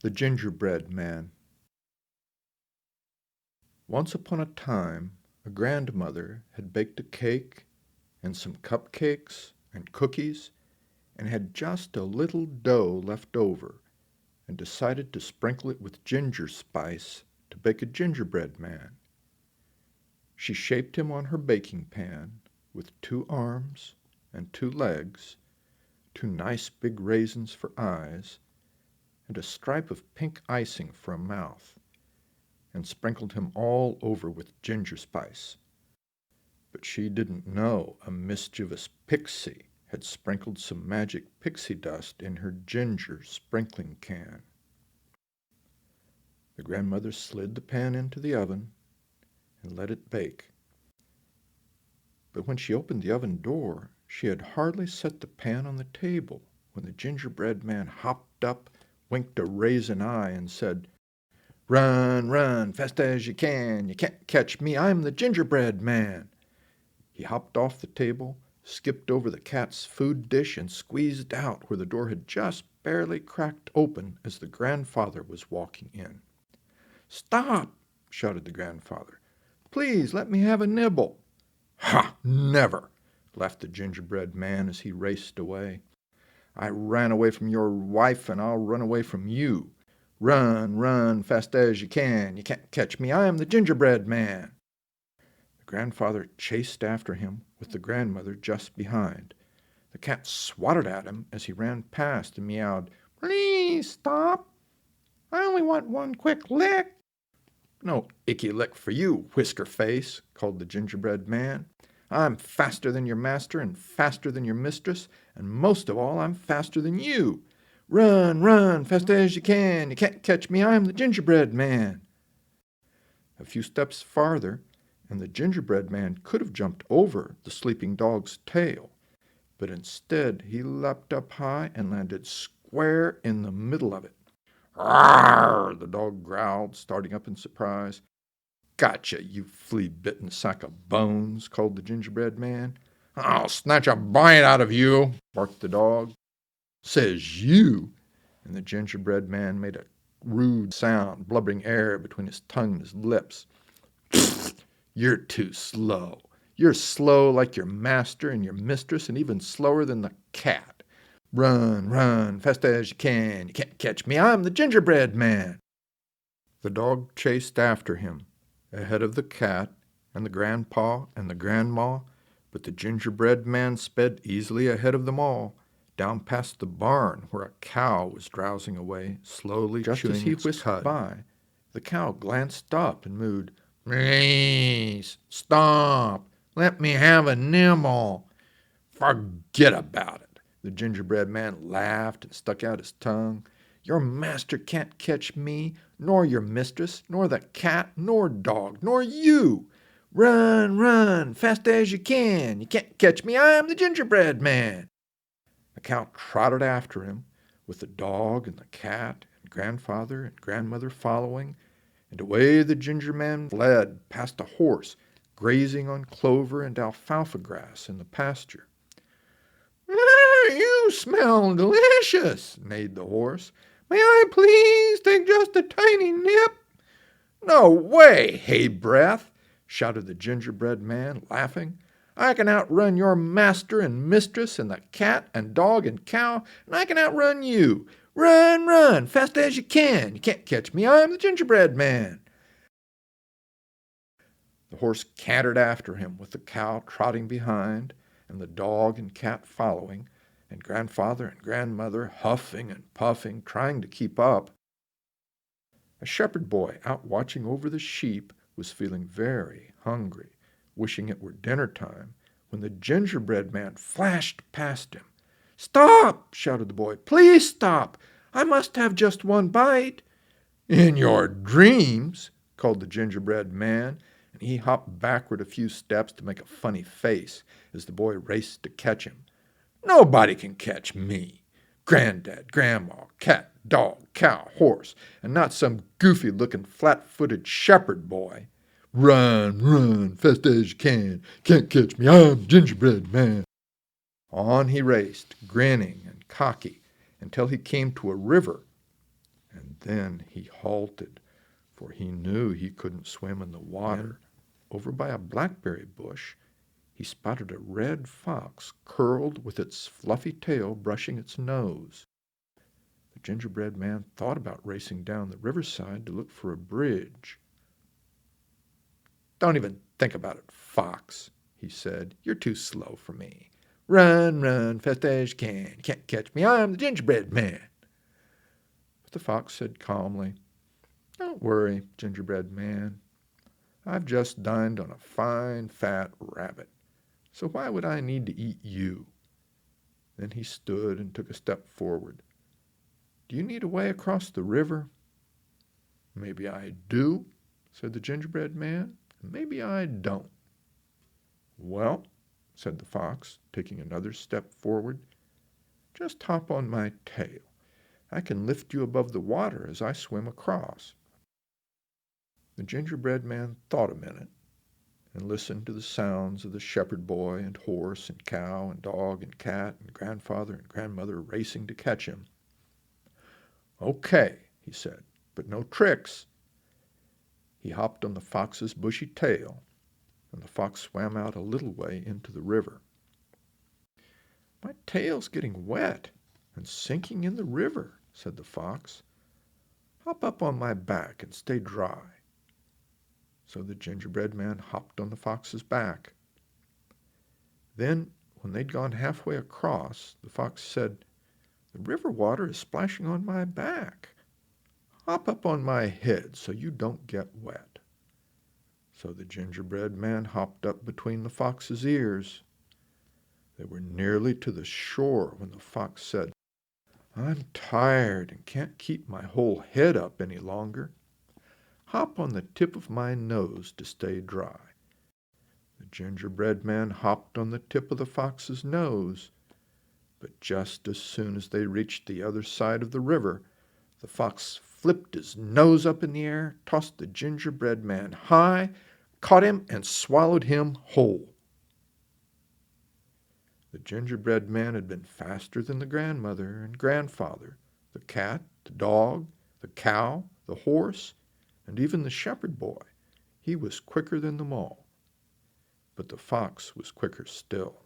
The Gingerbread Man. Once upon a time, a grandmother had baked a cake and some cupcakes and cookies and had just a little dough left over and decided to sprinkle it with ginger spice to bake a gingerbread man. She shaped him on her baking pan with 2 arms and 2 legs, 2 nice big raisins for eyes, and a stripe of pink icing for a mouth, and sprinkled him all over with ginger spice. But she didn't know a mischievous pixie had sprinkled some magic pixie dust in her ginger sprinkling can. The grandmother slid the pan into the oven and let it bake. But when she opened the oven door, she had hardly set the pan on the table when the gingerbread man hopped up, winked a raisin eye, and said, "Run, run, fast as you can. You can't catch me. I'm the gingerbread man." He hopped off the table, skipped over the cat's food dish, and squeezed out where the door had just barely cracked open as the grandfather was walking in. "Stop!" shouted the grandfather. "Please let me have a nibble." "Ha! Never!" laughed the gingerbread man as he raced away. "I ran away from your wife, and I'll run away from you. Run, run, fast as you can. You can't catch me. I'm the gingerbread man." The grandfather chased after him with the grandmother just behind. The cat swatted at him as he ran past and meowed, "Please stop. I only want one quick lick." "No icky lick for you, Whisker Face," called the gingerbread man. "I'm faster than your master and faster than your mistress, and most of all I'm faster than you. Run, run, fast as you can. You can't catch me. I'm the gingerbread man." A few steps farther, and the gingerbread man could have jumped over the sleeping dog's tail, but instead he leapt up high and landed square in the middle of it. "Arr!" the dog growled, starting up in surprise. "Gotcha, you flea-bitten sack of bones," called the gingerbread man. "I'll snatch a bite out of you," barked the dog. "Says you," and the gingerbread man made a rude sound, blubbering air between his tongue and his lips. "You're too slow. You're slow like your master and your mistress, and even slower than the cat. Run, run, fast as you can. You can't catch me. I'm the gingerbread man." The dog chased after him, ahead of the cat and the grandpa and the grandma, but the gingerbread man sped easily ahead of them all, down past the barn where a cow was drowsing away, slowly Just chewing as he its whisked cud. by, The cow glanced up and mooed, "Please, stop. Let me have a nibble." "Forget about it." The gingerbread man laughed and stuck out his tongue. "Your master can't catch me, nor your mistress, nor the cat, nor dog, nor you. Run, run, fast as you can. You can't catch me. I'm the gingerbread man." The cow trotted after him, with the dog and the cat and grandfather and grandmother following, and away the ginger man fled past a horse grazing on clover and alfalfa grass in the pasture. "You smell delicious," neighed the horse. "May I please take just a tiny nip?" "No way, hay breath!" shouted the gingerbread man, laughing. "I can outrun your master and mistress and the cat and dog and cow, and I can outrun you. Run, run, fast as you can. You can't catch me. I'm the gingerbread man." The horse cantered after him, with the cow trotting behind and the dog and cat following, and grandfather and grandmother huffing and puffing, trying to keep up. A shepherd boy out watching over the sheep was feeling very hungry, wishing it were dinner time, when the gingerbread man flashed past him. "Stop!" shouted the boy. "Please stop! I must have just one bite." "In your dreams," called the gingerbread man, and he hopped backward a few steps to make a funny face as the boy raced to catch him. "Nobody can catch me. Granddad, Grandma, cat, dog, cow, horse, and not some goofy-looking, flat-footed shepherd boy. Run, run, fast as you can. Can't catch me. I'm Gingerbread Man." On he raced, grinning and cocky, until he came to a river, and then he halted, for he knew he couldn't swim in the water. Over by a blackberry bush, he spotted a red fox curled with its fluffy tail brushing its nose. The gingerbread man thought about racing down the riverside to look for a bridge. "Don't even think about it, Fox," he said. "You're too slow for me. Run, run, fast as you can. You can't catch me. I'm the gingerbread man." But the fox said calmly, "Don't worry, gingerbread man. I've just dined on a fine, fat rabbit, so why would I need to eat you?" Then he stood and took a step forward. "Do you need a way across the river?" "Maybe I do," said the gingerbread man, "and maybe I don't." "Well," said the fox, taking another step forward, "just hop on my tail. I can lift you above the water as I swim across." The gingerbread man thought a minute and listened to the sounds of the shepherd boy and horse and cow and dog and cat and grandfather and grandmother racing to catch him. "Okay," he said, "but no tricks." He hopped on the fox's bushy tail, and the fox swam out a little way into the river. "My tail's getting wet and sinking in the river," said the fox. "Hop up on my back and stay dry." So the gingerbread man hopped on the fox's back. Then, when they'd gone halfway across, the fox said, "The river water is splashing on my back. Hop up on my head so you don't get wet." So the gingerbread man hopped up between the fox's ears. They were nearly to the shore when the fox said, "I'm tired and can't keep my whole head up any longer. Hop on the tip of my nose to stay dry." The gingerbread man hopped on the tip of the fox's nose, but just as soon as they reached the other side of the river, the fox flipped his nose up in the air, tossed the gingerbread man high, caught him, and swallowed him whole. The gingerbread man had been faster than the grandmother and grandfather, the cat, the dog, the cow, the horse, and even the shepherd boy. He was quicker than them all. But the fox was quicker still.